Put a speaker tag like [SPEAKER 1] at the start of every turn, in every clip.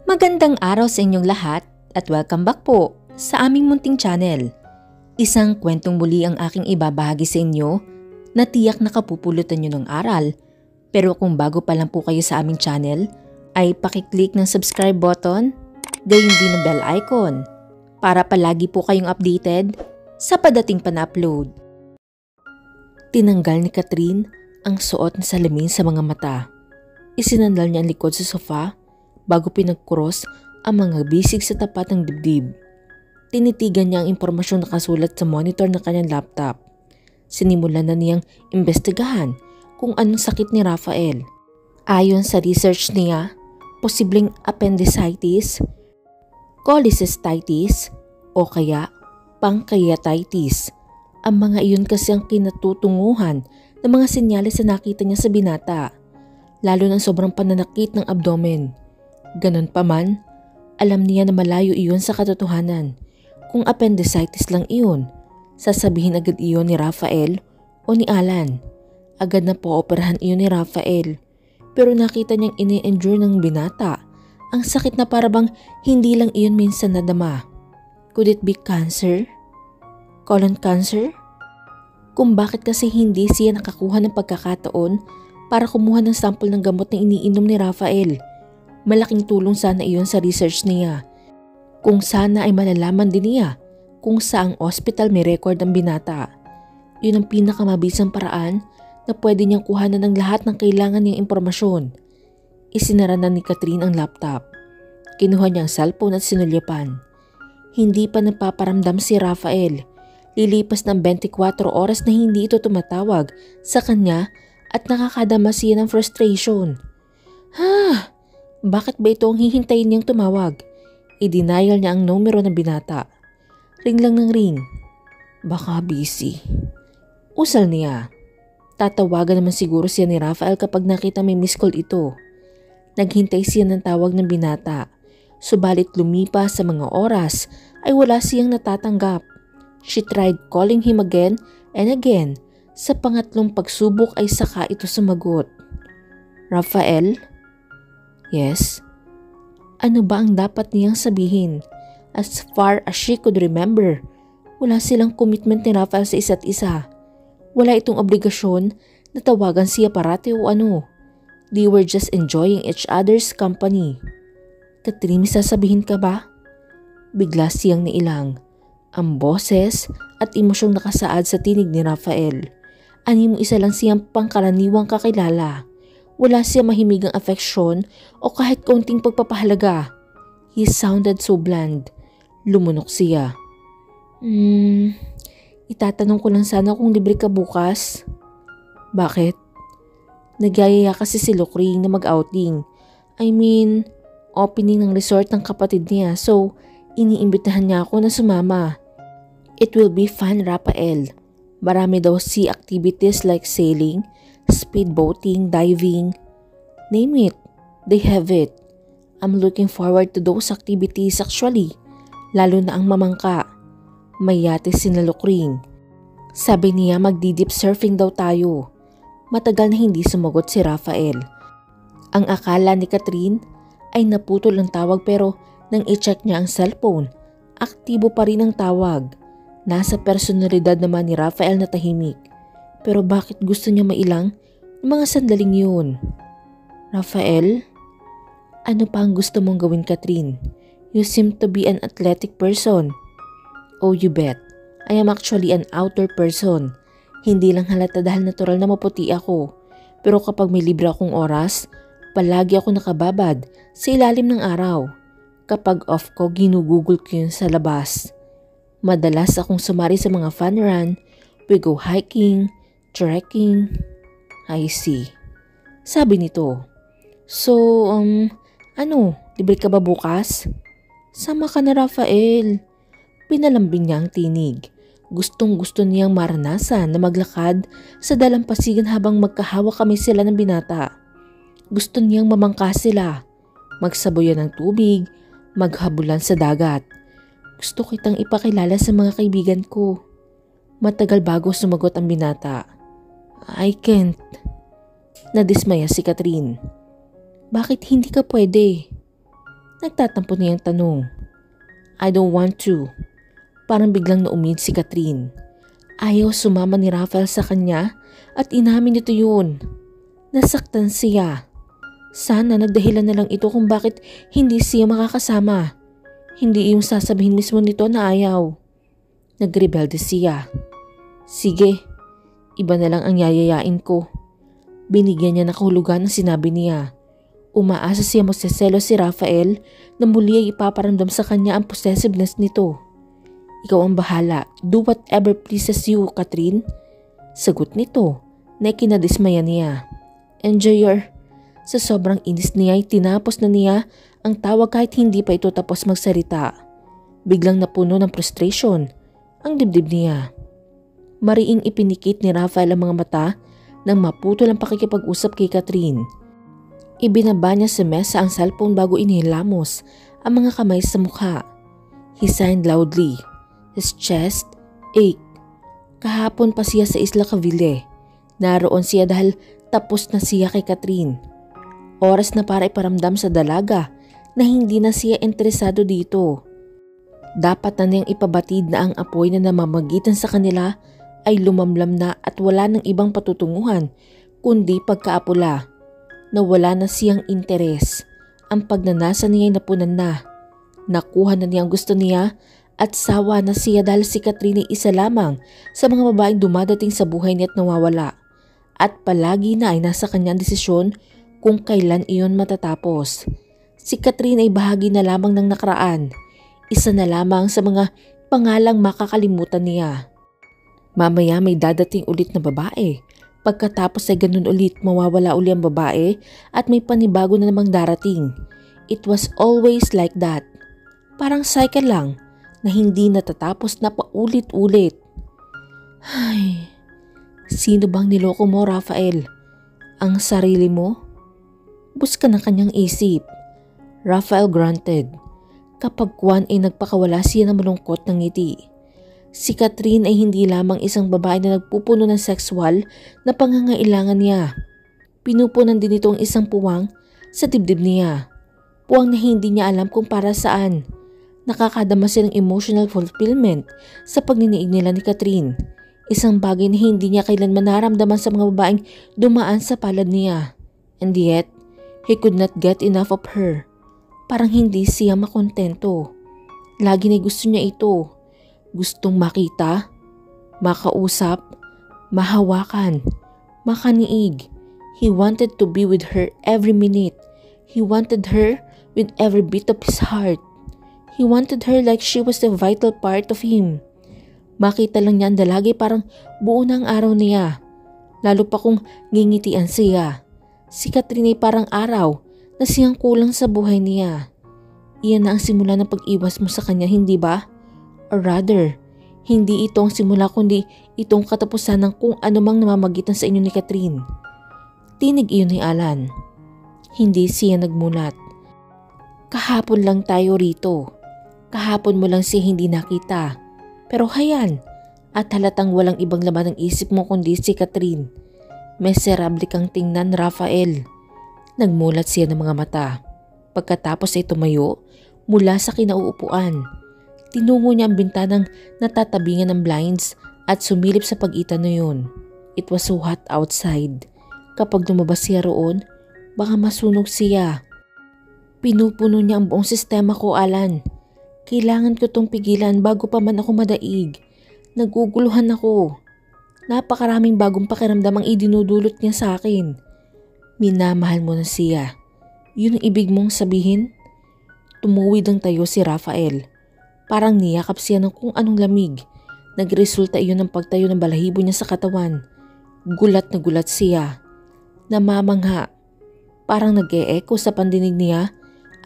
[SPEAKER 1] Magandang araw sa inyong lahat at welcome back po sa aming munting channel. Isang kwentong muli ang aking ibabahagi sa inyo na tiyak nakapupulutan nyo ng aral. Pero kung bago pa lang po kayo sa aming channel, ay pakiclick ng subscribe button, gayon din ng bell icon para palagi po kayong updated sa padating pa-upload. Tinanggal ni Catherine ang suot na salamin sa mga mata. Isinandal niya ang likod sa sofa bago pinagkross ang mga bisig sa tapat ng dibdib. Tinitigan niya ang impormasyong nakasulat sa monitor ng kanyang laptop. Sinimulan na niyang imbestigahan kung anong sakit ni Rafael. Ayon sa research niya, posibleng appendicitis, cholecystitis o kaya pancreatitis. Ang mga iyon kasi ang kinatutunguhan ng mga senyales na nakita niya sa binata, lalo ng sobrang pananakit ng abdomen. Ganon pa man, alam niya na malayo iyon sa katotohanan. Kung appendicitis lang iyon, sasabihin agad iyon ni Rafael o ni Alan. Agad na po-operahan iyon ni Rafael. Pero nakita niyang ini-endure ng binata ang sakit na parabang hindi lang iyon minsan nadama. Could it be cancer? Colon cancer? Kung bakit kasi hindi siya nakakuha ng pagkakataon para kumuha ng sample ng gamot na iniinom ni Rafael? Malaking tulong sana iyon sa research niya. Kung sana ay malalaman din niya kung saang hospital may record ang binata. Yun ang pinakamabisang paraan na pwede niyang kuhanan ng lahat ng kailangan niyang impormasyon. Isinara na ni Catherine ang laptop. Kinuha niya ang cellphone at sinulyapan. Hindi pa napaparamdam si Rafael. Lilipas ng 24 oras na hindi ito tumatawag sa kanya at nakakadama siya ng frustration. Bakit ba ito ang hihintayin niyang tumawag? I-denial niya ang numero ng binata. Ring lang ng ring. Baka busy. Usal niya. Tatawagan naman siguro siya ni Rafael kapag nakita may miss call ito. Naghintay siya ng tawag ng binata. Subalit lumipas sa mga oras ay wala siyang natatanggap. She tried calling him again and again. Sa pangatlong pagsubok ay saka ito sumagot. Rafael? Yes? Ano ba ang dapat niyang sabihin? As far as she could remember, wala silang commitment ni Rafael sa isa't isa. Wala itong obligasyon na tawagan siya parati o ano. They were just enjoying each other's company. Catherine, sasabihin ka ba? Bigla siyang nailang. Ang boses at emosyong nakasaad sa tinig ni Rafael. Animo isa lang siyang pangkaraniwang kakilala. Wala siya mahimigang affection o kahit kaunting pagpapahalaga. He sounded so bland. Lumunok siya. Itatanong ko lang sana kung libre ka bukas. Bakit? Nagyayaya kasi si Lucring na mag-outing. I mean, opening ng resort ng kapatid niya, so iniimbitahan niya ako na sumama. It will be fun, Rafael. Marami daw sea activities like sailing, speedboating, diving. Name it. They have it. I'm looking forward to those activities actually. Lalo na ang mamangka. May yate si Lucring. Sabi niya magdi-deep surfing daw tayo. Matagal na hindi sumagot si Rafael. Ang akala ni Catherine ay naputol ang tawag pero nang i-check niya ang cellphone, aktibo pa rin ang tawag. Nasa personalidad naman ni Rafael na tahimik. Pero bakit gusto niya mailang ng mga sandaling yun? Rafael? Ano pa ang gusto mong gawin, Catherine? You seem to be an athletic person. Oh, you bet. I am actually an outdoor person. Hindi lang halata dahil natural na maputi ako. Pero kapag may libre akong oras, palagi ako nakababad sa ilalim ng araw. Kapag off ko, ginugugol ko yun sa labas. Madalas akong sumari sa mga fun run. We go hiking, trekking. I see. Sabi nito. So, libre ka ba bukas? Sama ka na, Rafael. Pinalambing niya ang tinig. Gustong gusto niyang maranasan na maglakad sa dalampasigan habang magkahawak kami sila ng binata. Gusto niyang mamangka sila, magsaboyan ng tubig, maghabulan sa dagat. Gusto kitang ipakilala sa mga kaibigan ko. Matagal bago sumagot ang binata. I can't. Nadismaya si Catherine. Bakit hindi ka pwede? Nagtatampo niyang tanong. I don't want to. Parang biglang naumid si Catherine. Ayaw sumama ni Rafael sa kanya at inamin nito yun. Nasaktan siya. Sana nagdahilan na lang ito kung bakit hindi siya makakasama. Hindi yung sasabihin mismo nito na ayaw. Nagrebelde siya. Sige, iba na lang ang yayayain ko. Binigyan niya ng kahulugan ang sinabi niya. Umaasa siya magsaselo si Rafael na muli ay ipaparamdam sa kanya ang possessiveness nito. Ikaw ang bahala. Do whatever pleases you, Catherine. Sagot nito na ikinadismaya niya. Enjoy your... Sa sobrang inis niya ay tinapos na niya ang tawag kahit hindi pa ito tapos magsalita. Biglang napuno ng frustration ang dibdib niya. Mariing ipinikit ni Rafael ang mga mata nang maputol ang pakikipag-usap kay Catherine. Ibinaba niya sa mesa ang cellphone bago inihilamos ang mga kamay sa mukha. He signed loudly. His chest ached. Kahapon pa siya sa Isla Cavite. Naroon siya dahil tapos na siya kay Catherine. Oras na para iparamdam sa dalaga na hindi na siya interesado dito. Dapat na niyang ipabatid na ang apoy na namamagitan sa kanila ay lumamlam na at wala ng ibang patutunguhan kundi pagkaapula. Nawala na siyang interes. Ang pagnanasa niya ay napunan na. Nakuha na niya ang gusto niya at sawa na siya dahil si Catherine ay isa lamang sa mga babaeng dumadating sa buhay niya at nawawala. At palagi na ay nasa kanyang desisyon kung kailan iyon matatapos. Si Catherine ay bahagi na lamang ng nakaraan. Isa na lamang sa mga pangalang makakalimutan niya. Mamaya may dadating ulit na babae. Pagkatapos ay ganun ulit mawawala uli ang babae at may panibago na namang darating. It was always like that. Parang cycle lang na hindi natatapos na paulit-ulit. Ay, sino bang niloko mo, Rafael? Ang sarili mo? Buska ng kanyang isip. Rafael grunted. Kapag Juan ay nagpakawala siya ng malungkot ng ngiti. Si Catherine ay hindi lamang isang babae na nagpupuno ng sexual na pangangailangan niya. Pinupunan din ito ang isang puwang sa dibdib niya. Puwang na hindi niya alam kung para saan. Nakakadama siya ng emotional fulfillment sa pagniniig nila ni Catherine. Isang bagay na hindi niya kailanman naramdaman sa mga babaeng dumaan sa palad niya. And yet, he could not get enough of her. Parang hindi siya makontento. Lagi na gusto niya ito. Gustong makita, makausap, mahawakan, makaniig. He wanted to be with her every minute. He wanted her with every beat of his heart. He wanted her like she was the vital part of him. Makita lang niya ang dalagi parang buo na ang araw niya. Lalo pa kung ngingitian siya. Si Catherine ay parang araw na siyang kulang sa buhay niya. Iyan na ang simula ng pag-iwas mo sa kanya, hindi ba? Or rather, hindi ito ang simula kundi itong katapusan ng kung anumang namamagitan sa inyo ni Catherine. Tinig iyon ni Alan. Hindi siya nagmulat. Kahapon lang tayo rito. Kahapon mo lang siya hindi nakita. Pero hayan, at halatang walang ibang laman ng isip mo kundi si Catherine. Miserable kang tingnan, Rafael. Nagmulat siya ng mga mata. Pagkatapos ay tumayo mula sa kinauupuan. Tinungo niya ang bintanang natatabingan ng blinds at sumilip sa pagitan na yun. It was so hot outside. Kapag lumabas siya roon, baka masunog siya. Pinupuno niya ang buong sistema ko, Alan. Kailangan ko tong pigilan bago pa man ako madaig. Naguguluhan ako. Napakaraming bagong pakiramdam ang idinudulot niya sa akin. Minamahal mo na siya. Yun ang ibig mong sabihin? Tumuwid ang tayo si Rafael. Parang niyakap siya ng kung anong lamig. Nagresulta iyon ng pagtayo ng balahibo niya sa katawan. Gulat na gulat siya. Namamangha. Parang nag-e-echo sa pandinig niya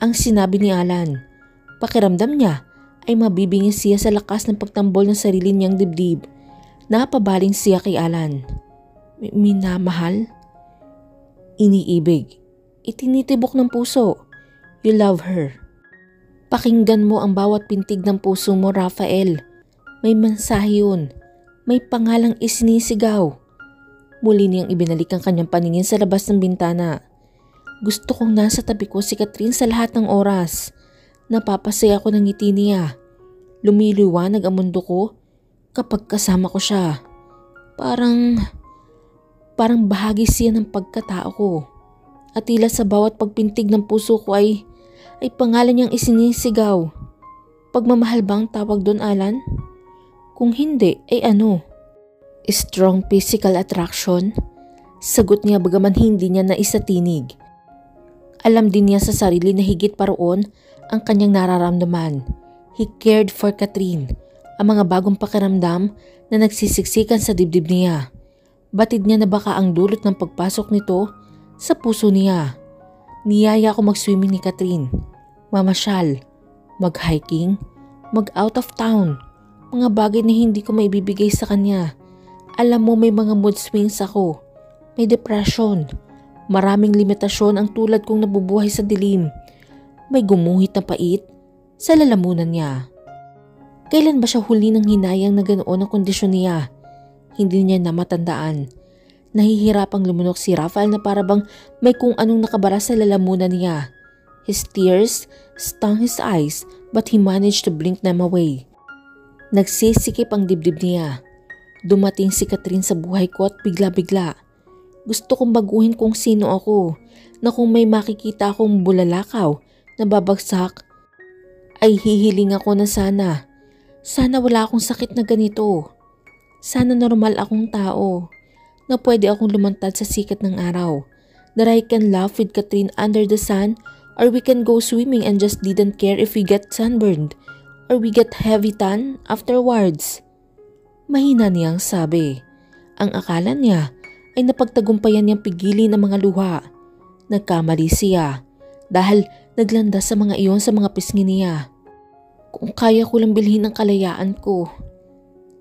[SPEAKER 1] ang sinabi ni Alan. Pakiramdam niya ay mabibingis siya sa lakas ng pagtambol ng sarili niyang dibdib. Napabaling siya kay Alan. Minamahal? Iniibig. Itinitibok ng puso. You love her. Pakinggan mo ang bawat pintig ng puso mo, Rafael. May mensahe yun. May pangalang isinisigaw. Muli niyang ibinalik ang kanyang paningin sa labas ng bintana. Gusto kong nasa tabi ko si Catherine sa lahat ng oras. Napapasaya ko ng ngiti niya. Lumiliwanag ang mundo ko kapag kasama ko siya. Parang bahagi siya ng pagkatao ko. At tila sa bawat pagpintig ng puso ko ay pangalan niyang isinisigaw. Pagmamahal ba ang tawag doon, Alan? Kung hindi, ay ano? Strong physical attraction? Sagot niya bagaman hindi niya naisatinig. Alam din niya sa sarili na higit pa roon ang kanyang nararamdaman. He cared for Catherine, ang mga bagong pakiramdam na nagsisiksikan sa dibdib niya. Batid niya na baka ang dulot ng pagpasok nito sa puso niya. Niyaya ko mag-swimming ni Catherine, mamasyal, mag-hiking, mag-out of town. Mga bagay na hindi ko maibibigay sa kanya. Alam mo, may mga mood swings ako. May depression. Maraming limitasyon ang tulad kong nabubuhay sa dilim. May gumuhit na pait sa lalamunan niya. Kailan ba siya huli ng hinayang na ganoon ang kondisyon niya? Hindi niya na matandaan. Nahihirapang lumunok si Rafael na parabang may kung anong nakabara sa lalamunan niya. His tears stung his eyes but he managed to blink them away. Nagsisikip ang dibdib niya. Dumating si Catherine sa buhay ko at bigla-bigla. Gusto kong baguhin kung sino ako, na kung may makikita akong bulalakaw na babagsak, ay hihiling ako na sana wala akong sakit na ganito. Sana normal akong tao, na pwede akong lumantad sa sikat ng araw, that I can laugh with Catherine under the sun, or we can go swimming and just didn't care if we get sunburned, or we get heavy tan afterwards. Mahina niyang sabi. Ang akala niya ay napagtagumpayan niyang pigilin ang mga luha. Nagkamali siya dahil naglandas sa mga iyon sa mga pisngi niya. Kung kaya ko lang bilhin ang kalayaan ko.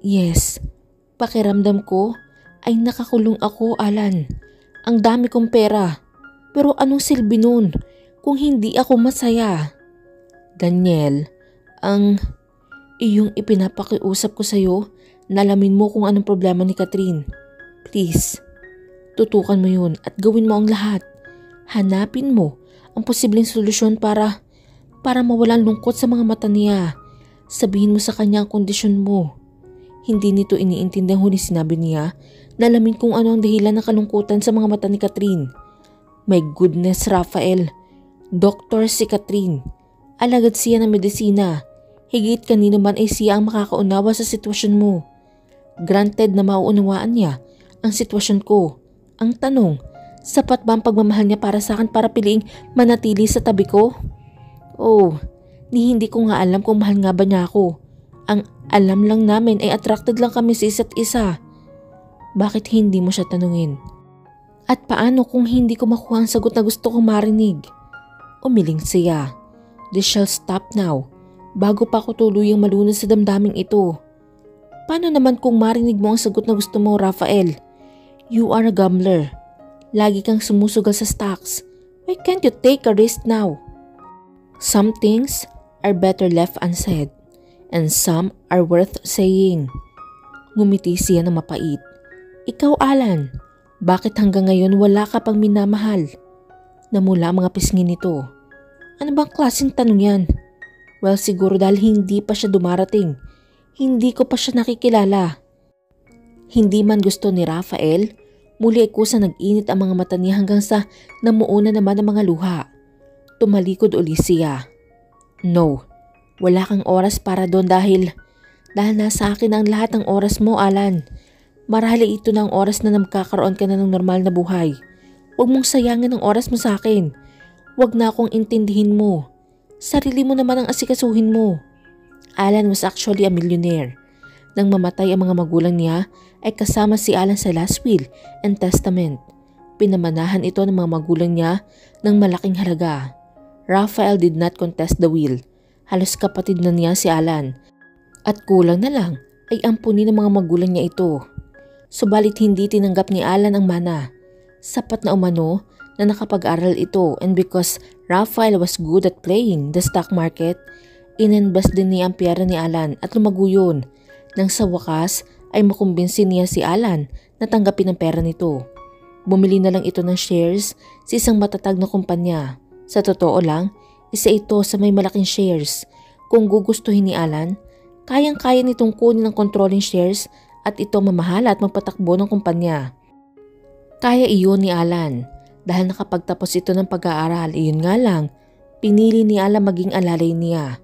[SPEAKER 1] Yes, pakiramdam ko ay nakakulong ako, Alan. Ang dami kong pera. Pero anong silbi nun kung hindi ako masaya? Daniel, ang iyong ipinapakiusap ko sa'yo, nalamin mo kung anong problema ni Catherine. Please, tutukan mo yun at gawin mo ang lahat. Hanapin mo ang posibleng solusyon para mawalan lungkot sa mga mata niya. Sabihin mo sa kanya ang kondisyon mo. Hindi nito iniintindihang huli sinabi niya na alamin kung ano ang dahilan ng kalungkutan sa mga mata ni Catherine. My goodness, Rafael. Doktor si Catherine. Alagad siya ng medisina. Higit kanino man ay siya ang makakaunawa sa sitwasyon mo. Granted na mauunawaan niya ang sitwasyon ko. Ang tanong, sapat ba ang pagmamahal niya para sa akin para piliing manatili sa tabi ko? Oh, hindi ko nga alam kung mahal nga ba niya ako. Ang alam lang namin ay attracted lang kami sa isa't isa. Bakit hindi mo siya tanungin? At paano kung hindi ko makuha ang sagot na gusto kong marinig? Umiling siya. This shall stop now. Bago pa ako tuluyang malunod sa damdaming ito. Paano naman kung marinig mo ang sagot na gusto mo, Rafael? You are a gambler. Lagi kang sumusugal sa stocks. Why can't you take a risk now? Some things are better left unsaid, and some are worth saying. Ngumiti siya ng mapait. Ikaw, Alan, bakit hanggang ngayon wala ka pang minamahal? Namula ang mga pisngi nito. Ano bang klaseng tanong yan? Well, siguro dahil hindi pa siya dumarating. Hindi ko pa siya nakikilala. Hindi man gusto ni Rafael, muli ay kusa nag-init ang mga mata niya hanggang sa namuuna naman ang mga luha. Tumalikod uli siya. No, wala kang oras para doon dahil nasa akin ang lahat ng oras mo, Alan. Marahil ito na ang oras na magkakaroon ka na ng normal na buhay. Huwag mong sayangin ang oras mo sa akin. Huwag na akong intindihin mo. Sarili mo naman ang asikasuhin mo. Alan was actually a millionaire. Nang mamatay ang mga magulang niya, ay kasama si Alan sa last will and testament. Pinamanahan ito ng mga magulang niya ng malaking halaga. Rafael did not contest the will. Halos kapatid na niya si Alan. At kulang na lang ay ampunin ng mga magulang niya ito. Subalit hindi tinanggap ni Alan ang mana. Sapat na umano na nakapag-aral ito, and because Rafael was good at playing the stock market, ininvest din niya ang pera ni Alan at lumago yun. Nang sa wakas ay makumbinsi niya si Alan na tanggapin ang pera nito. Bumili na lang ito ng shares sa isang matatag na kumpanya. Sa totoo lang, Isa ito sa may malaking shares. Kung gugustuhin ni Alan, kayang-kaya nitong kunin ang controlling shares at ito mamahala at magpatakbo ng kumpanya. Kaya iyon ni Alan dahil nakapagtapos ito ng pag-aaral. Iyon nga lang, pinili ni Alan maging alalay niya.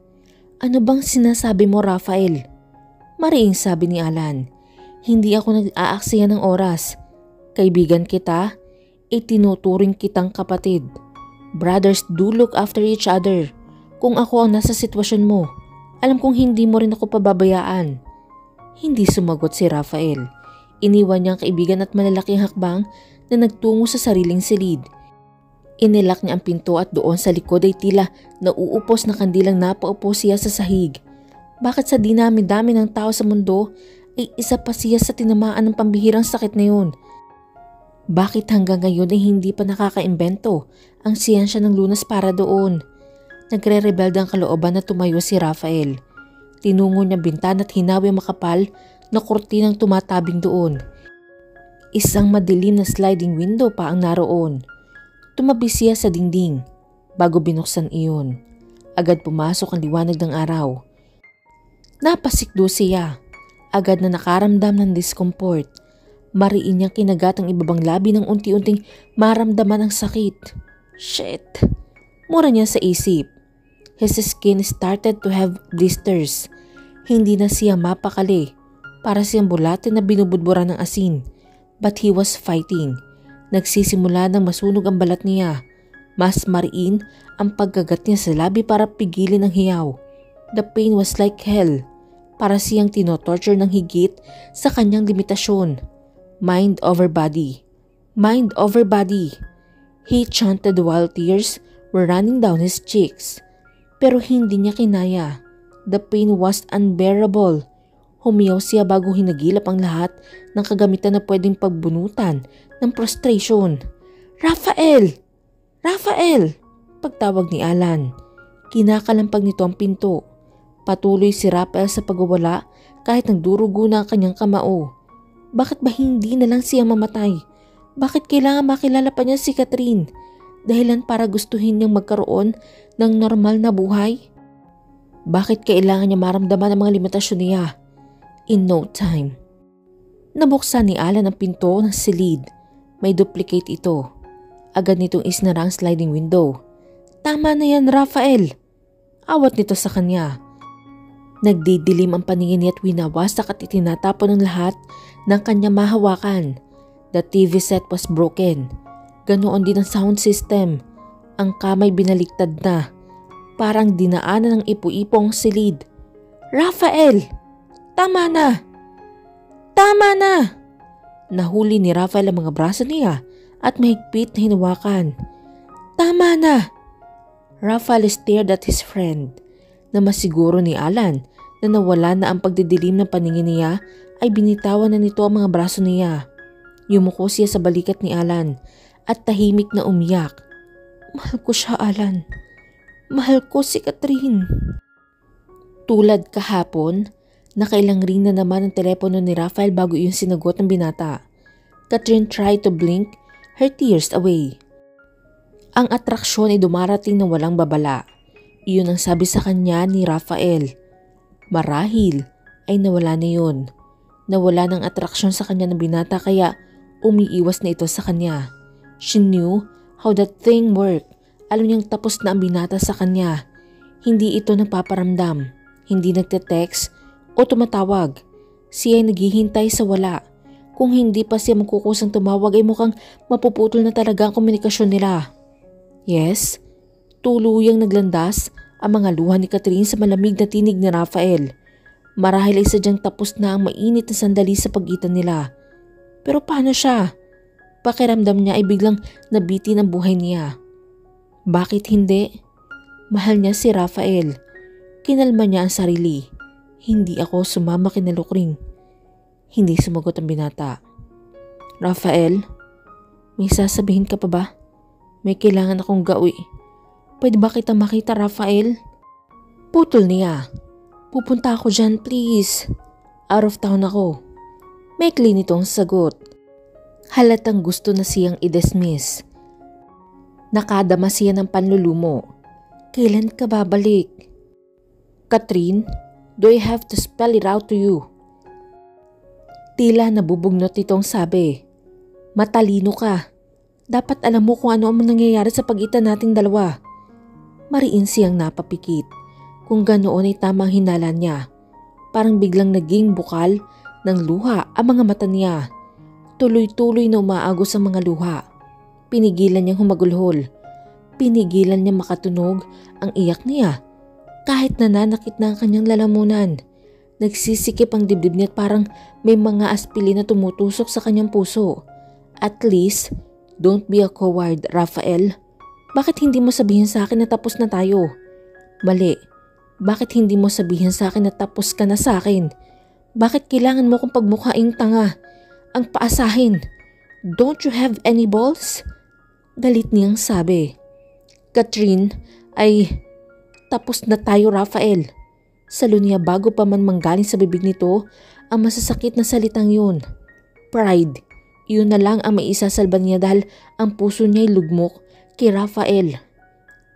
[SPEAKER 1] Ano bang sinasabi mo, Rafael? Mariing sabi ni Alan. Hindi ako nag-aaksaya ng oras. Kaibigan kita, itinuturing kitang kapatid. Brothers do look after each other. Kung ako ang nasa sitwasyon mo, alam kong hindi mo rin ako pababayaan. Hindi sumagot si Rafael. Iniwan niya ang kaibigan at malalaking hakbang na nagtungo sa sariling silid. Inilak niya ang pinto at doon sa likod ay tila nauupos na kandilang napaupo siya sa sahig. Bakit sa dinami-dami ng tao sa mundo ay isa pa siya sa tinamaan ng pambihirang sakit na yun? Bakit hanggang ngayon ay hindi pa nakakaimbento ang siyensya ng lunas para doon? Nagre-rebelde ang kalooban na tumayo si Rafael. Tinungo niya bintan at hinawi ang makapal na kurtinang tumatabing doon. Isang madilim na sliding window pa ang naroon. Tumabi siya sa dingding bago binuksan iyon. Agad pumasok ang liwanag ng araw. Napasikdo siya. Agad na nakaramdam ng discomfort. Mariin niyang kinagat ang ibabang labi ng unti-unting maramdaman ang sakit. Shit! Mura niya sa isip. His skin started to have blisters. Hindi na siya mapakali. Para siyang bulate na binubudbura ng asin. But he was fighting. Nagsisimula ng masunog ang balat niya. Mas mariin ang paggagat niya sa labi para pigilin ang hiyaw. The pain was like hell. Para siyang tinotorture ng higit sa kanyang limitasyon. Mind over body. Mind over body. He chanted while tears were running down his cheeks. Pero hindi niya kinaya. The pain was unbearable. Humiyaw siya bago hinagilap ang lahat ng kagamitan na pwedeng pagbunutan ng frustration. Rafael! Rafael! Pagtawag ni Alan. Kinakalampag nito ang pinto. Patuloy si Rafael sa pagwawala kahit nagdurugo na ang kanyang kamao. Bakit ba hindi na lang siya mamatay? Bakit kailangan makilala pa niya si Catherine? Dahilan para gustuhin niyang magkaroon ng normal na buhay? Bakit kailangan niya maramdaman ang mga limitasyon niya? In no time. Nabuksan ni Alan ang pinto ng silid. May duplicate ito. Agad nitong isnara ang sliding window. Tama na yan, Rafael! Awat nito sa kanya. Nagdidilim ang paningin niya at winawasak at itinatapon ng lahat ng kanya mahawakan. The TV set was broken. Ganoon din ang sound system. Ang kamay binaliktad na. Parang dinaanan ng ipo-ipo ang silid. Rafael! Tama na! Tama na! Nahuli ni Rafael ang mga braso niya at mahigpit na hinawakan. Tama na! Rafael stared at his friend. Na masiguro ni Alan na nawala na ang pagdidilim ng paningin niya ay binitawan na nito ang mga braso niya. Yumuko siya sa balikat ni Alan at tahimik na umiyak. Mahal ko siya, Alan. Mahal ko si Catherine. Tulad kahapon, nakailang ring na naman ang telepono ni Rafael bago iyon sinagot ng binata. Catherine tried to blink her tears away. Ang atraksyon ay dumarating ng walang babala. Iyon ang sabi sa kanya ni Rafael. Marahil ay nawala na yun. Nawala ng atraksyon sa kanya ng binata kaya umiiwas na ito sa kanya. She knew how that thing worked. Alam niyang tapos na ang binata sa kanya. Hindi ito nagpaparamdam. Hindi nagte-text o tumatawag. Siya ay naghihintay sa wala. Kung hindi pa siya magkukusang tumawag ay mukhang mapuputol na talaga ang komunikasyon nila. Yes, tuluyang naglandas ang mga luha ni Catherine sa malamig na tinig ni Rafael. Marahil ay sadyang tapos na ang mainit na sandali sa pagitan nila. Pero paano siya? Pakiramdam niya ay biglang nabitin ang buhay niya. Bakit hindi? Mahal niya si Rafael. Kinalma niya ang sarili. Hindi ako sumama kina Lukring. Hindi sumagot ang binata. Rafael, may sasabihin ka pa ba? May kailangan akong gawin. Pwede ba kita makita, Rafael? Putol niya. Pupunta ako dyan, please. Out of town ako. Maikli nitong sagot. Halatang gusto na siyang i-dismiss. Nakadama siya ng panlulumo. Kailan ka babalik? Catherine, do I have to spell it out to you? Tila nabubugnot itong sabi. Matalino ka. Dapat alam mo kung ano ang nangyayari sa pagitan nating dalawa. Mariin siyang napapikit. Kung ganoon ay tamang hinala niya. Parang biglang naging bukal ng luha ang mga mata niya. Tuloy-tuloy na umaagos ang mga luha. Pinigilan niyang humagulhol. Pinigilan niya makatunog ang iyak niya. Kahit nananakit na ang kanyang lalamunan. Nagsisikip ang dibdib niya at parang may mga aspilin na tumutusok sa kanyang puso. At least, don't be a coward, Rafael. Bakit hindi mo sabihin sa akin na tapos na tayo? Mali. Bakit hindi mo sabihin sa akin na tapos ka na sa akin? Bakit kailangan mo kong pagmukhaing tanga? Ang paasahin. Don't you have any balls? Galit niyang sabi. Catherine, tapos na tayo, Rafael. Salo niya bago pa man manggaling sa bibig nito ang masasakit na salitang yun. Pride. Iyon na lang ang maisasalba niya dahil ang puso niya'y lugmok kay Rafael.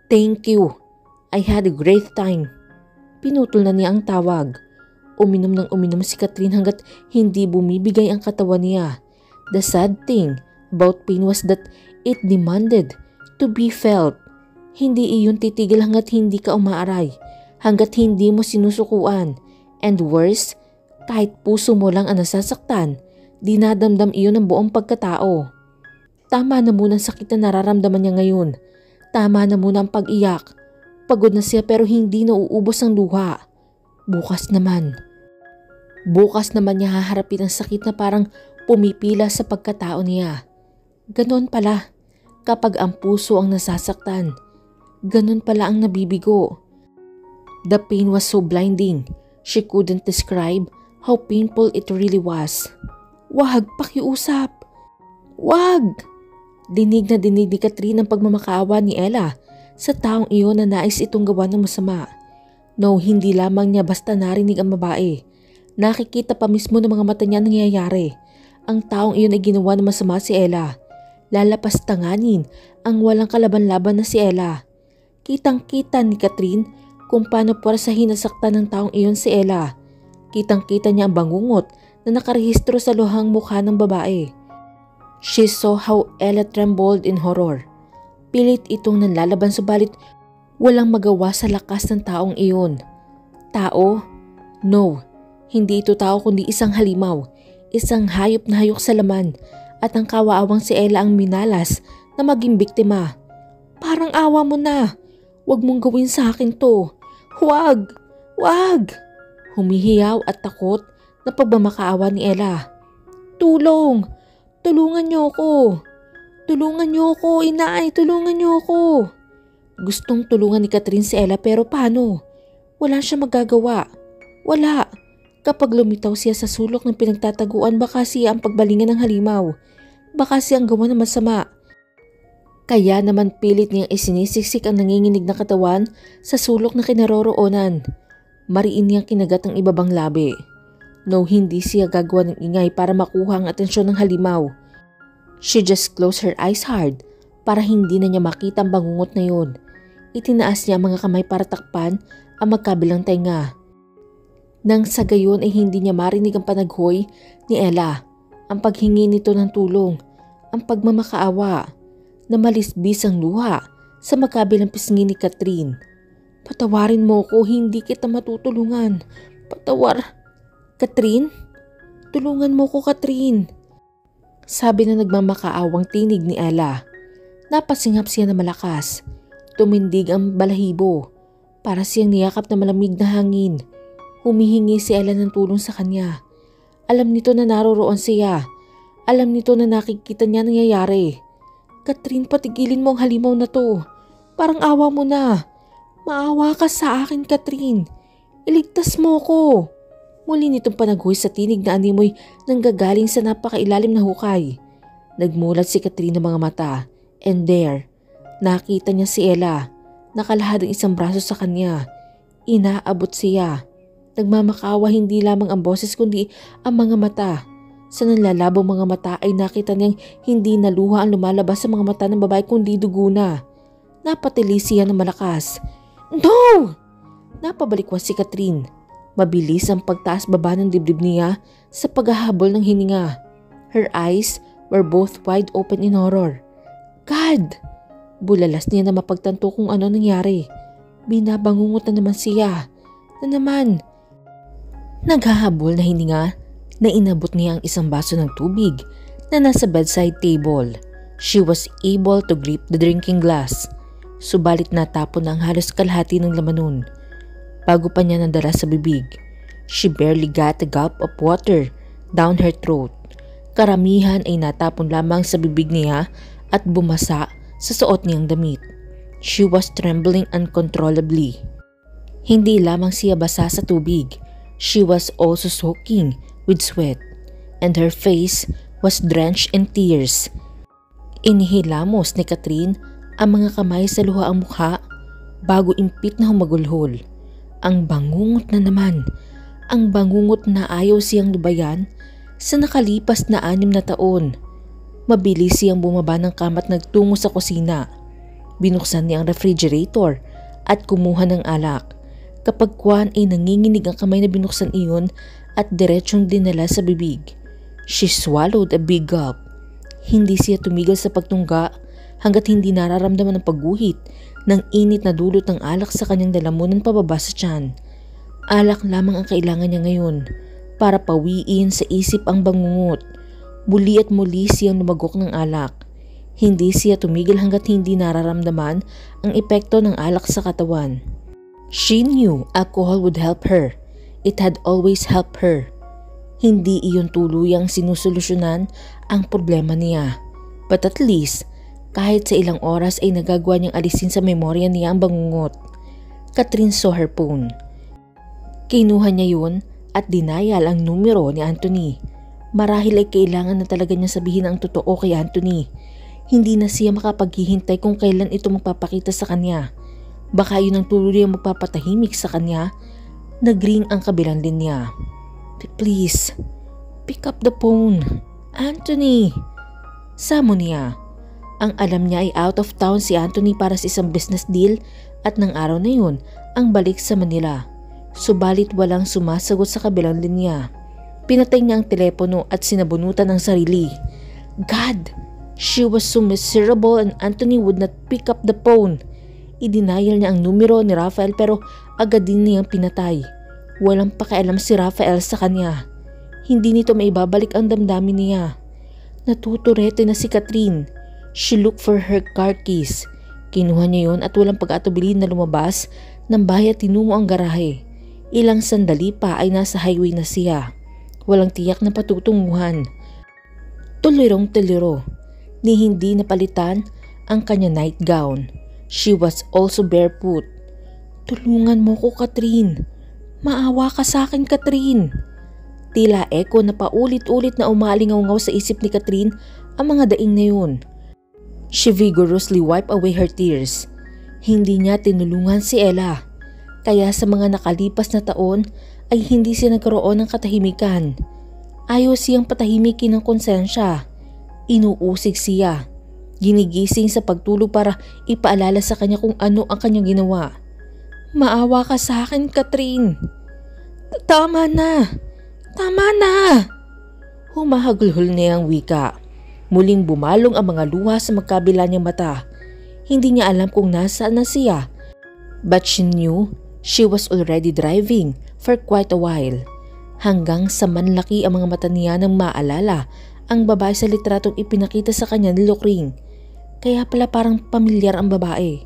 [SPEAKER 1] Thank you. I had a great time. Pinutol na niya ang tawag. Uminom ng uminom si Catherine hanggat hindi bumibigay ang katawan niya. The sad thing about pain was that it demanded to be felt. Hindi iyon titigil hanggat hindi ka umaaray, hanggat hindi mo sinusukuan. And worse, kahit puso mo lang ang nasasaktan, dinadamdam iyon ng buong pagkatao. Tama na muna ang sakit na nararamdaman niya ngayon. Tama na muna ang pag-iyak. Pagod na siya pero hindi nauubos ang luha. Bukas naman niya haharapin ang sakit na parang pumipila sa pagkatao niya. Ganon pala kapag ang puso ang nasasaktan. Ganon pala ang nabibigo. The pain was so blinding. She couldn't describe how painful it really was. Wag, pakiusap. Wag! Dinig na dinig ni Catherine ang pagmamakaawa ni Ella sa taong iyon na nais itong gawa ng masama. No, hindi lamang niya basta narinig ang babae. Nakikita pa mismo ng mga mata niya nangyayari. Ang taong iyon ay ginawa ng masama si Ella. Lalapas tanganin ang walang kalaban-laban na si Ella. Kitang-kita ni Catherine kung paano pwersahin nasaktan ng taong iyon si Ella. Kitang-kita niya ang bangungot na nakarehistro sa luhang mukha ng babae. She saw how Ella trembled in horror. Pilit itong nanlalaban subalit walang magawa sa lakas ng taong iyon. Tao? No, hindi ito tao kundi isang halimaw. Isang hayop na hayok sa laman at ang kawaawang si Ella ang minalas na maging biktima. Parang awa mo na. Huwag mong gawin sa akin to. Huwag! Huwag! Humihiyaw at takot na pagmamakaawa ni Ella. Tulong! Tulungan niyo ako! Tulungan niyo ako, inay! Tulungan niyo ako! Gustong tulungan ni Catherine si Ella pero paano? Wala siya magagawa. Wala. Kapag lumitaw siya sa sulok ng pinagtataguan baka siya ang pagbalingan ng halimaw. Baka siya ang gawa ng masama. Kaya naman pilit niyang isinisiksik ang nanginginig na katawan sa sulok na kinaroroonan. Mariin niyang kinagat ang ibabang labi. No, hindi siya gagawa ng ingay para makuha ang atensyon ng halimaw. She just closed her eyes hard para hindi na niya makita ang bangungot na yun. Itinaas niya ang mga kamay para takpan ang magkabilang tenga. Nang sa gayon ay hindi niya marinig ang panaghoy ni Ella, ang paghingi nito ng tulong, ang pagmamakaawa, na malisbis ang luha sa magkabilang pisngi ni Catherine. Patawarin mo ko, hindi kita matutulungan. Patawar. Catherine? Tulungan mo ko, Catherine. Sabi na nagmamakaawang tinig ni Ella. Napasinghap siya na malakas. Tumindig ang balahibo. Para siyang niyakap na malamig na hangin. Humihingi si Ella ng tulong sa kanya. Alam nito na naroroon siya. Alam nito na nakikita niya nangyayari. Catherine, patigilin mo ang halimaw na to. Parang awa mo na. Maawa ka sa akin, Catherine. Iligtas mo ko. Muli nitong panaghoy sa tinig na animoy nanggagaling sa napakailalim na hukay. Nagmulat si Catherine ng mga mata. And there, nakita niya si Ella. Nakalahad ang isang braso sa kanya. Inaabot siya. Nagmamakawa hindi lamang ang boses kundi ang mga mata. Sa nanlalabong mga mata ay nakita niyang hindi na luha ang lumalabas sa mga mata ng babae kundi dugo na. Napatili siya ng malakas. No! Napabalikwas si Catherine. Mabilis ang pagtaas-baba ng dibdib niya sa paghahabol ng hininga. Her eyes were both wide open in horror. God! Bulalas niya na mapagtanto kung ano nangyari. Binabangungot na naman siya. Na naman. Naghahabol na hininga na inabot niya ang isang baso ng tubig na nasa bedside table. She was able to grip the drinking glass. Subalit natapon na ang halos kalahati ng laman nun. Bago pa niya nadala sa bibig, she barely got a gulp of water down her throat. Karamihan ay natapon lamang sa bibig niya at bumasa sa suot niyang damit. She was trembling uncontrollably. Hindi lamang siya basa sa tubig, she was also soaking with sweat, and her face was drenched in tears. Inihilamos ni Catherine ang mga kamay sa luhaang mukha bago impit na humagulhol. Ang bangungot na naman, ang bangungot na ayaw siyang lubayan sa nakalipas na 6 na taon. Mabilis siyang bumaba ng kama at nagtungo sa kusina. Binuksan niya ang refrigerator at kumuha ng alak. Kapag kuwan ay nanginginig ang kamay na binuksan iyon at diretsyong dinala sa bibig. She swallowed a big gulp. Hindi siya tumigil sa pagtungga hanggat hindi nararamdaman ang pagguhit ng init na dulot ng alak sa kanyang lalamunan pababa sa tiyan. Alak lamang ang kailangan niya ngayon para pawiin sa isip ang bangungot. Muli at muli siyang lumagok ng alak. Hindi siya tumigil hanggat hindi nararamdaman ang epekto ng alak sa katawan. She knew alcohol would help her. It had always helped her. Hindi iyon tuluyang sinusolusyonan ang problema niya. But at least, kahit sa ilang oras ay nagagawa niyang alisin sa memorya niya ang bangungot. Catherine saw her phone. Kinuha niya yun at dinayal ang numero ni Anthony. Marahil ay kailangan na talaga niya sabihin ang totoo kay Anthony. Hindi na siya makapaghihintay kung kailan ito magpapakita sa kanya. Baka yun ang tuluyang magpapatahimik sa kanya. Nagring ang kabilang linya. Please, pick up the phone. Anthony! Samon niya. Ang alam niya ay out of town si Anthony para sa isang business deal at ng araw na yun ang balik sa Manila. Subalit walang sumasagot sa kabilang linya. Pinatay niya ang telepono at sinabunutan ng sarili. God! She was so miserable and Anthony would not pick up the phone. Idinayal niya ang numero ni Rafael pero agad din niyang pinatay. Walang pakialam si Rafael sa kanya. Hindi nito maibabalik ang damdamin niya. Natuturete na si Catherine. She looked for her car keys. Kinuha niya yon at walang pag-atubili na lumabas ng bahay at tinungo ang garahe. Ilang sandali pa ay nasa highway na siya. Walang tiyak na patutunguhan. Tulirong-tuliro. Ni hindi napalitan ang kanya nightgown. She was also barefoot. Tulungan mo ko, Catherine. Maawa ka sa akin, Catherine. Tila echo na paulit-ulit na umalingaw-ngaw sa isip ni Catherine ang mga daing na yun. She vigorously wiped away her tears. Hindi niya tinulungan si Ella. Kaya sa mga nakalipas na taon ay hindi siya nagkaroon ng katahimikan. Ayaw siyang patahimikin ng konsensya. Inuusig siya. Ginigising sa pagtulog para ipaalala sa kanya kung ano ang kanyang ginawa. Maawa ka sa akin, Catherine. Tama na! Tama na! Humahagulhol niya ang wika. Muling bumalong ang mga luha sa magkabila niyang mata. Hindi niya alam kung nasaan na siya. But she knew she was already driving for quite a while. Hanggang sa manlaki ang mga mata niya nang maalala ang babae sa litratong ipinakita sa kanya ni Lokring. Kaya pala parang pamilyar ang babae.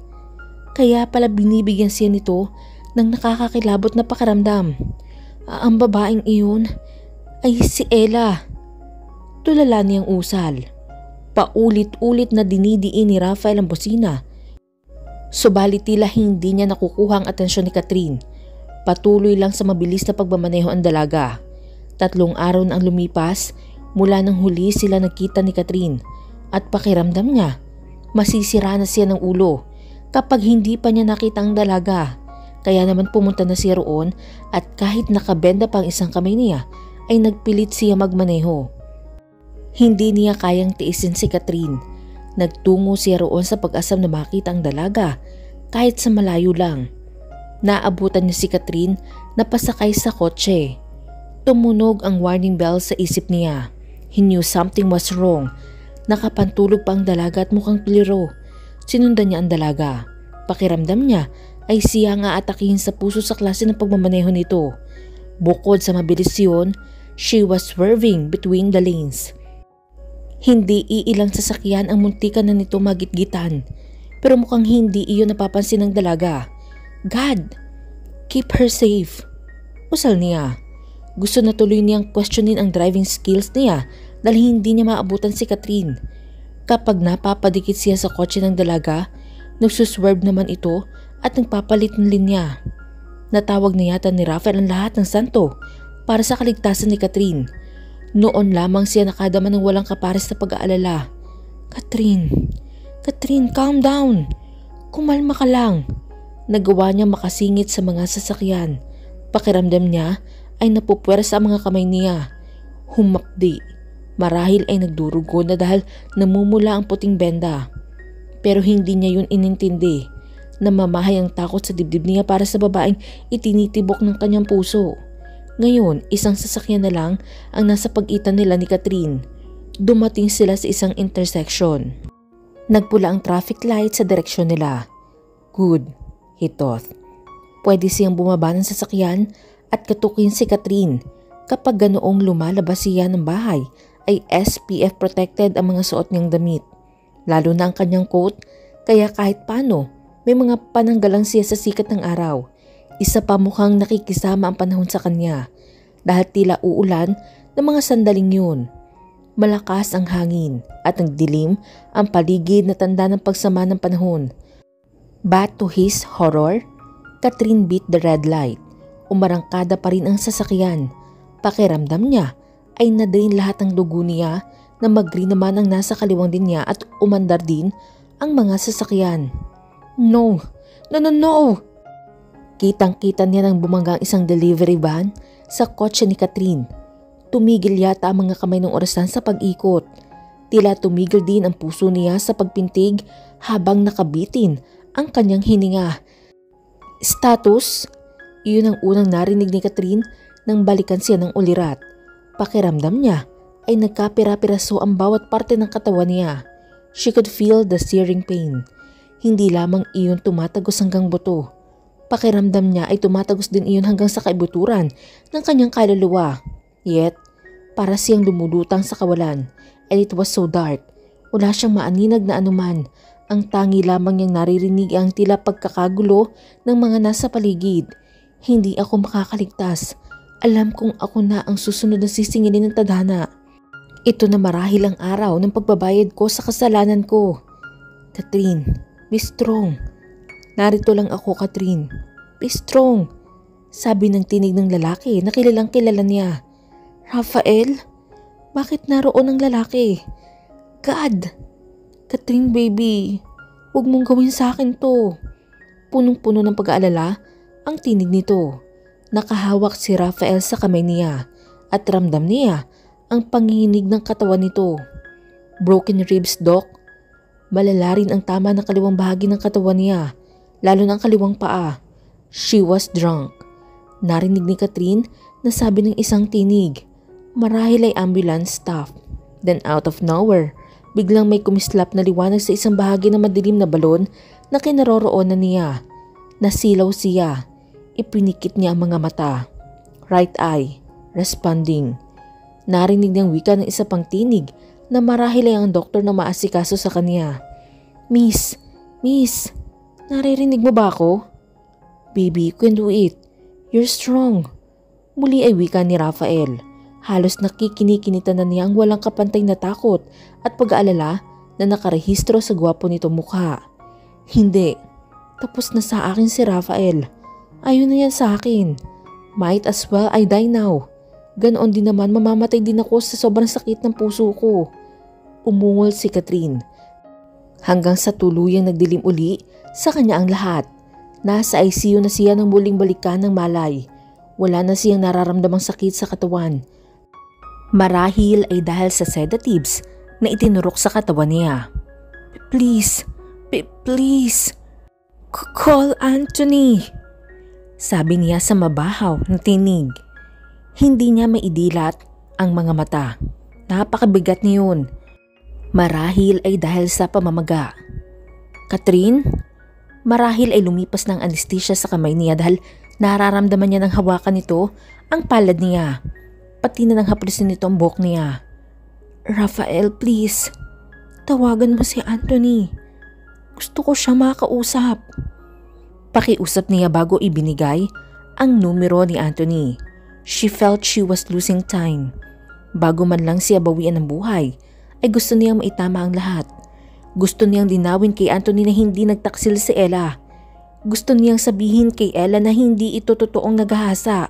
[SPEAKER 1] Kaya pala binibigyan siya nito ng nakakakilabot na pakiramdam. Ang babaeng iyon ay si Ella. Tulala niyang usal. Paulit-ulit na dinidiin ni Rafael ang bosina. Subalit tila hindi niya nakukuha ang atensyon ni Catherine. Patuloy lang sa mabilis na pagmamaneho ang dalaga. 3 araw na ang lumipas mula nang huli sila nagkita ni Catherine at pakiramdam niya masisira na siya ng ulo kapag hindi pa niya nakita ang dalaga. Kaya naman pumunta na siya roon at kahit nakabenda pang isang kamay niya ay nagpilit siya magmaneho. Hindi niya kayang tiisin si Catherine. Nagtungo siya roon sa pag-asam na makita ang dalaga kahit sa malayo lang. Naabutan niya si Catherine na pasakay sa kotse. Tumunog ang warning bell sa isip niya. He knew something was wrong. Nakapantulog pa ang dalaga at mukhang tuliro. Sinundan niya ang dalaga. Pakiramdam niya ay siya nga atakihin sa puso sa klase ng pagmamaneho nito. Bukod sa mabilis yun, she was swerving between the lanes. Hindi iilang sasakyan ang muntikan na nito magitgitan, pero mukhang hindi iyon napapansin ng dalaga. God, keep her safe. Usal niya. Gusto na tuloy niyang questionin ang driving skills niya dahil hindi niya maabutan si Catherine. Kapag napapadikit siya sa kotse ng dalaga, nagsuswerve naman ito at nagpapalit ng linya. Natawag na yata ni Rafael ang lahat ng santo para sa kaligtasan ni Catherine. Noon lamang siya nakadama ng walang kapares na pag-aalala. Catherine, calm down. Kumalma ka lang. Nagawa niya makasingit sa mga sasakyan. Pakiramdam niya ay napupwersa ang mga kamay niya. Humakdi. Marahil ay nagdurugo na dahil namumula ang puting benda. Pero hindi niya yun inintindi. Namamahay ang takot sa dibdib niya para sa babaeng itinitibok ng kanyang puso. Ngayon, isang sasakyan na lang ang nasa pagitan nila ni Catherine. Dumating sila sa isang intersection. Nagpula ang traffic light sa direksyon nila. Good, he thought. Pwede siyang bumaba ng sasakyan at katukin si Catherine. Kapag ganoong lumalabas siya ng bahay, ay SPF protected ang mga suot niyang damit. Lalo na ang kanyang coat, kaya kahit paano, may mga pananggalang siya sa sikat ng araw. Isa pa mukhang nakikisama ang panahon sa kanya dahil tila uulan ng mga sandaling yun. Malakas ang hangin at nagdilim ang paligid na tanda ng pagsama ng panahon. But to his horror, Catherine beat the red light. Umarangkada pa rin ang sasakyan. Pakiramdam niya ay nadain lahat ng dugo niya na mag-green naman ang nasa kaliwang din niya at umandar din ang mga sasakyan. No! Kitang-kita niya nang bumangga ang isang delivery van sa kotse ni Catherine. Tumigil yata ang mga kamay ng orasan sa pag-ikot. Tila tumigil din ang puso niya sa pagpintig habang nakabitin ang kanyang hininga. Status? Iyon ang unang narinig ni Catherine nang balikan siya ng ulirat. Pakiramdam niya ay nagkapira-piraso ang bawat parte ng katawan niya. She could feel the searing pain. Hindi lamang iyon tumatagos hanggang buto. Pakiramdam niya ay tumatagos din iyon hanggang sa kaibuturan ng kanyang kaluluwa. Yet, para siyang lumulutang sa kawalan, and it was so dark. Wala siyang maaninag na anuman. Ang tangi lamang niyang naririnig ang tila pagkakagulo ng mga nasa paligid. Hindi ako makakaligtas. Alam kong ako na ang susunod na sisingilin ng tadhana. Ito na marahil ang araw ng pagbabayad ko sa kasalanan ko. Catherine, be strong. Narito lang ako, Catherine. Be strong. Sabi ng tinig ng lalaki na kilalang kilala niya. Rafael? Bakit naroon ang lalaki? God! Catherine baby, huwag mong gawin sa akin to. Punong-puno ng pag-aalala ang tinig nito. Nakahawak si Rafael sa kamay niya at ramdam niya ang panginginig ng katawan nito. Broken ribs, Doc. Malala rin ang tama ng kaliwang bahagi ng katawan niya, lalo na ang kaliwang paa. She was drunk. Narinig ni Catherine na sabi ng isang tinig. Marahil ay ambulance staff. Then out of nowhere, biglang may kumislap na liwanag sa isang bahagi ng madilim na balon na kinaroroonan niya. Nasilaw siya. Ipinikit niya ang mga mata. Right eye, responding. Narinig niyang wika ng isa pang tinig na marahil ay ang doktor na maasikaso sa kanya. Miss, naririnig mo ba ako? Baby, you can do it. You're strong. Muli ay wika ni Rafael. Halos nakikinikinita na niya ang walang kapantay na takot at pag-aalala na nakarehistro sa gwapo nito mukha. Hindi. Tapos na sa akin si Rafael. Ayun na yan sa akin. Might as well I die now. Ganoon din naman mamamatay din ako sa sobrang sakit ng puso ko. Umungol si Catherine. Hanggang sa tuluyang nagdilim uli sa kanya ang lahat. Nasa ICU na siya nang muling balikan ng malay. Wala na siyang nararamdamang sakit sa katawan. Marahil ay dahil sa sedatives na itinurok sa katawan niya. Please, call Anthony. Sabi niya sa mabahaw na tinig. Hindi niya maidilat ang mga mata. Napakabigat niyon. Marahil ay dahil sa pamamaga. Catherine? Marahil ay lumipas ng anesthesia sa kamay niya dahil nararamdaman niya ng hawakan nito ang palad niya. Pati na nang haplusin nito ang buhok niya. Rafael, please. Tawagan mo si Anthony. Gusto ko siya makausap. Pakiusap niya bago ibinigay ang numero ni Anthony. She felt she was losing time. Bago man lang siya bawian ng buhay, ay gusto niyang maitama ang lahat. Gusto niyang linawin kay Anthony na hindi nagtaksil si Ella. Gusto niyang sabihin kay Ella na hindi ito totoong naghahasa.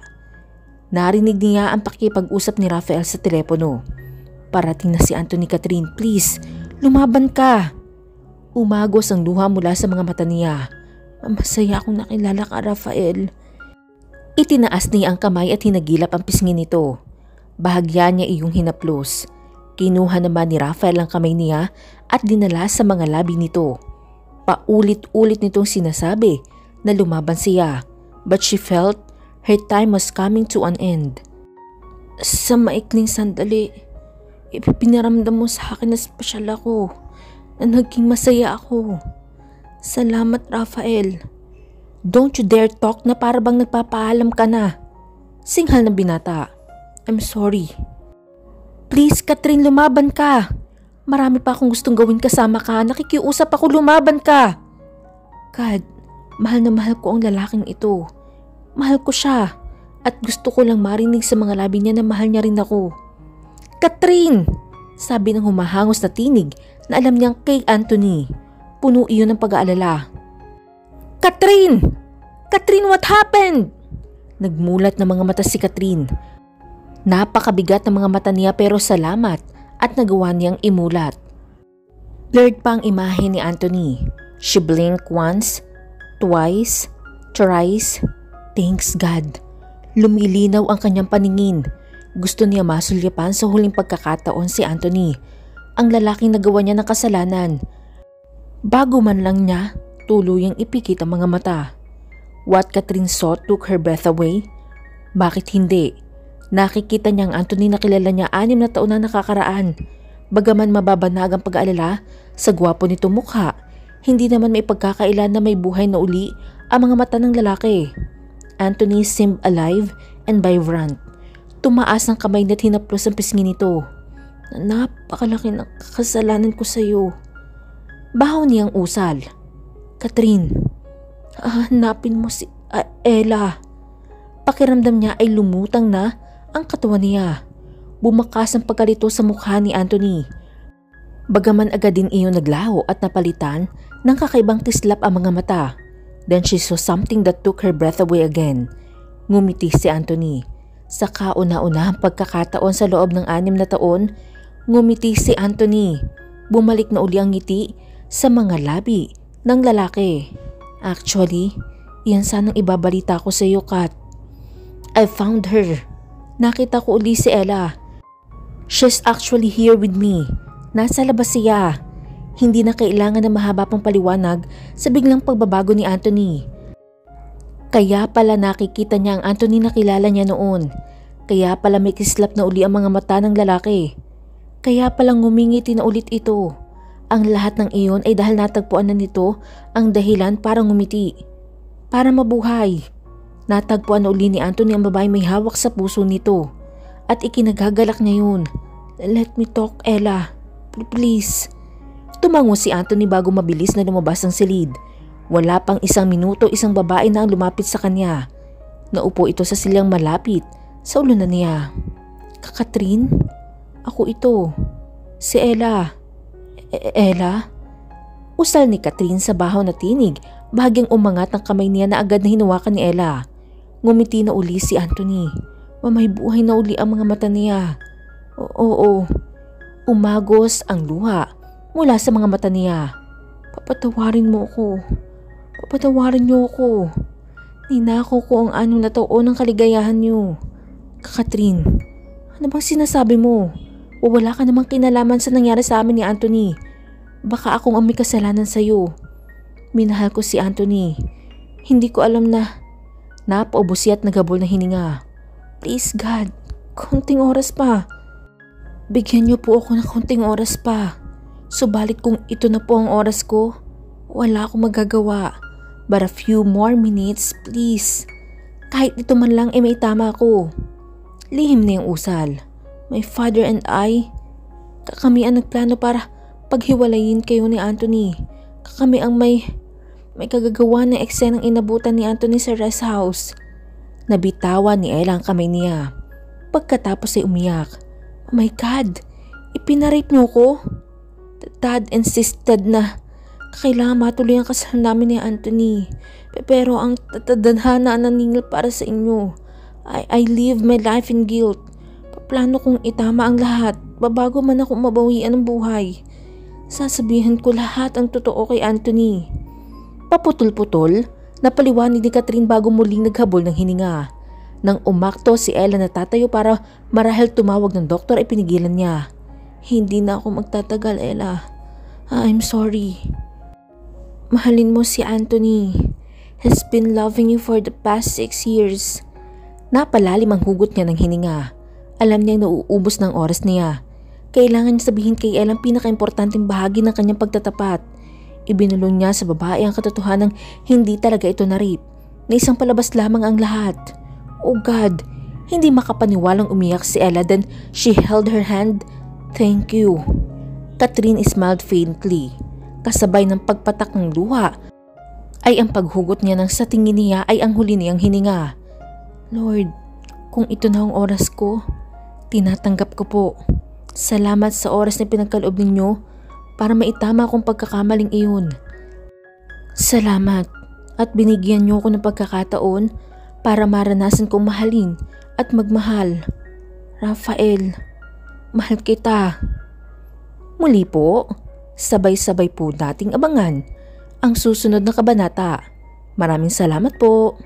[SPEAKER 1] Narinig niya ang pakipag-usap ni Rafael sa telepono. Parating na si Anthony. Catherine, please, lumaban ka. Umagos ang luha mula sa mga mata niya. Masaya akong nakilala ka, Rafael. Itinaas niya ang kamay at hinagilap ang pisngi nito. Bahagya niya iyong hinaplos. Kinuha naman ni Rafael ang kamay niya at dinala sa mga labi nito. Paulit-ulit nitong sinasabi na lumaban siya, but she felt her time was coming to an end. Sa maikling sandali, ipinaramdam mo sa akin na special ako, na naging masaya ako. Salamat, Rafael. Don't you dare talk na para bang nagpapaalam ka na. Singhal ng binata. I'm sorry. Please, Catherine, lumaban ka. Marami pa akong gustong gawin kasama ka. Nakikiusap ako, lumaban ka. God, mahal na mahal ko ang lalaking ito. Mahal ko siya. At gusto ko lang marinig sa mga labi niya na mahal niya rin ako. Catherine! Sabi ng humahangos na tinig na alam niyang kay Anthony. Puno iyon ng pag-aalala. Catherine! Catherine, what happened? Nagmulat ng mga mata si Catherine. Napakabigat ng mga mata niya pero salamat at nagawa niyang imulat. Blurred pa ang imahe ni Anthony. She blinked once, twice, thrice. Thanks God. Lumilinaw ang kanyang paningin. Gusto niya masulyapan sa huling pagkakataon si Anthony, ang lalaking nagawa niya ng kasalanan. Bago man lang niya tuluyang ipikit ang mga mata. What Catherine saw took her breath away. Bakit hindi? Nakikita niya ang Anthony na kilala niya 6 na taon na nakakaraan. Bagaman mababanag ang pag-aalala sa gwapo nito mukha, hindi naman may pagkakailan na may buhay na uli ang mga mata ng lalaki. Anthony seemed alive and vibrant. Tumaas ang kamay niya at hinaplos ang pisngi nito. Napakalaki ng kasalanan ko sa iyo. Bahaw niyang usal. Catherine, hanapin mo si Ella. Pakiramdam niya ay lumutang na ang katawan niya. Bumakas ang pagkalito sa mukha ni Anthony. Bagaman agad din iyon naglaho at napalitan ng kakaibang tislap ang mga mata. Then she saw something that took her breath away again. Ngumiti si Anthony. Sa kauna-unahang pagkakataon sa loob ng 6 na taon, ngumiti si Anthony. Bumalik na uli ang ngiti sa mga labi ng lalaki. Actually, iyan sanang ibabalita ko sa iyo, Kat. I found her. Nakita ko uli si Ella. She's actually here with me. Nasa labas siya. Hindi na kailangan na mahaba pang paliwanag sa biglang pagbabago ni Anthony. Kaya pala nakikita niya ang Anthony na kilala niya noon. Kaya pala may kislap na uli ang mga mata ng lalaki. Kaya pala ngumingiti na ulit ito. Ang lahat ng iyon ay dahil natagpuan na nito ang dahilan para ngumiti. Para mabuhay. Natagpuan na uli ni Anthony ang babae may hawak sa puso nito. At ikinagagalak niya yun. Let me talk, Ella. Please. Tumango si Anthony bago mabilis na lumabas ang silid. Wala pang 1 minuto isang babae na ang lumapit sa kanya. Naupo ito sa silyang malapit sa ulo na niya. Catherine? Ako ito. Si Ella. Ella? Usal ni Catherine sa bahaw na tinig, bahagyang umangat ang kamay niya na agad na hinawakan ni Ella. Ngumiti na uli si Anthony. May buhay na uli ang mga mata niya. Oo. Umagos ang luha mula sa mga mata niya. Papatawarin mo ako. Papatawarin niyo ako. Ninako ko ang 6 na taon ng kaligayahan niyo. Catherine, ano bang sinasabi mo? O wala ka namang kinalaman sa nangyari sa amin ni Anthony. Baka akong ang may kasalanan sa'yo. Minahal ko si Anthony. Hindi ko alam na Napaubo siya at naghabol na hininga. Please God, konting oras pa. Bigyan niyo po ako ng konting oras pa. Subalit kung ito na po ang oras ko, wala akong magagawa. But a few more minutes, please. Kahit ito man lang may tama ko. Lihim na yung usal. My father and I, kami ang nagplano para paghiwalayin kayo ni Anthony. Kami ang may kagagawa ng eksenang inabutan ni Anthony sa rest house. Nabitawan ni Ella ang kamay niya. Pagkatapos ay umiyak. Oh my God, ipinarape niyo ko? Dad insisted na kailangan matuloy ang kasal namin ni Anthony. Pero ang tadhana naningil para sa inyo. I live my life in guilt. Paplano kong itama ang lahat bago man ako mabawian ng buhay. Sasabihin ko lahat ang totoo kay Anthony. Paputol-putol, napaliwanag ni Catherine bago muling naghabol ng hininga. Nang umakto si Ella na tatayo para marahil tumawag ng doktor ay pinigilan niya. Hindi na ako magtatagal, Ella. I'm sorry. Mahalin mo si Anthony. He's been loving you for the past 6 years. Napalalim ang hugot niya ng hininga. Alam niyang nauubos ng oras niya. Kailangan niya sabihin kay Ella ang pinaka-importanting bahagi ng kanyang pagtatapat. Ibinulong niya sa babae ang katotohanang hindi talaga ito na-rape. Na isang palabas lamang ang lahat. Oh God, hindi makapaniwalang umiyak si Ella then she held her hand. Thank you. Catherine smiled faintly. Kasabay ng pagpatak ng luha ay ang paghugot niya nang sa tingin niya ay ang huli niyang hininga. Lord, kung ito na ang oras ko, tinatanggap ko po. Salamat sa oras na pinagkaloob ninyo para maitama akong pagkakamaling iyon. Salamat at binigyan niyo ako ng pagkakataon para maranasan kong mahalin at magmahal. Rafael, mahal kita. Muli po, sabay-sabay po nating abangan ang susunod na kabanata. Maraming salamat po.